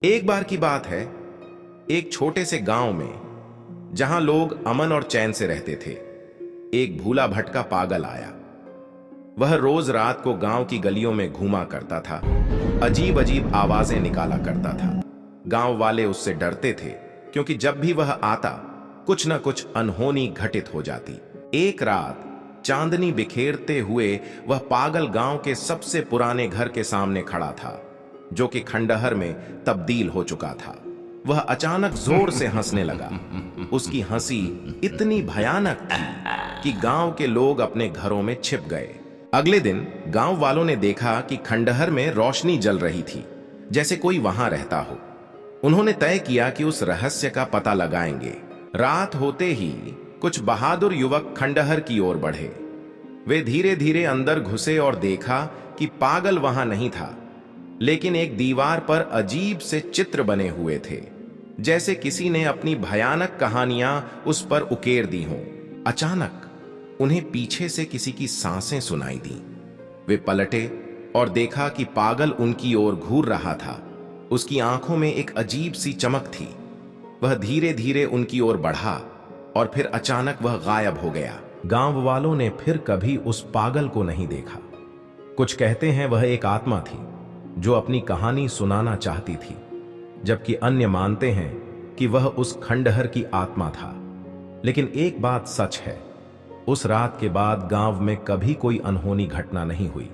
एक बार की बात है, एक छोटे से गांव में जहां लोग अमन और चैन से रहते थे, एक भूला भटका पागल आया। वह रोज रात को गांव की गलियों में घूमा करता था, अजीब अजीब आवाजें निकाला करता था। गांव वाले उससे डरते थे क्योंकि जब भी वह आता कुछ न कुछ अनहोनी घटित हो जाती। एक रात चांदनी बिखेरते हुए वह पागल गांव के सबसे पुराने घर के सामने खड़ा था, जो कि खंडहर में तब्दील हो चुका था। वह अचानक जोर से हंसने लगा। उसकी हंसी इतनी भयानक थी कि गांव के लोग अपने घरों में छिप गए। अगले दिन गांव वालों ने देखा कि खंडहर में रोशनी जल रही थी, जैसे कोई वहां रहता हो। उन्होंने तय किया कि उस रहस्य का पता लगाएंगे। रात होते ही कुछ बहादुर युवक खंडहर की ओर बढ़े। वे धीरे धीरे अंदर घुसे और देखा कि पागल वहां नहीं था, लेकिन एक दीवार पर अजीब से चित्र बने हुए थे, जैसे किसी ने अपनी भयानक कहानियां उस पर उकेर दी हों। अचानक उन्हें पीछे से किसी की सांसें सुनाई दी। वे पलटे और देखा कि पागल उनकी ओर घूर रहा था। उसकी आंखों में एक अजीब सी चमक थी। वह धीरे धीरे उनकी ओर बढ़ा और फिर अचानक वह गायब हो गया। गांव वालों ने फिर कभी उस पागल को नहीं देखा। कुछ कहते हैं वह एक आत्मा थी जो अपनी कहानी सुनाना चाहती थी, जबकि अन्य मानते हैं कि वह उस खंडहर की आत्मा था। लेकिन एक बात सच है, उस रात के बाद गांव में कभी कोई अनहोनी घटना नहीं हुई।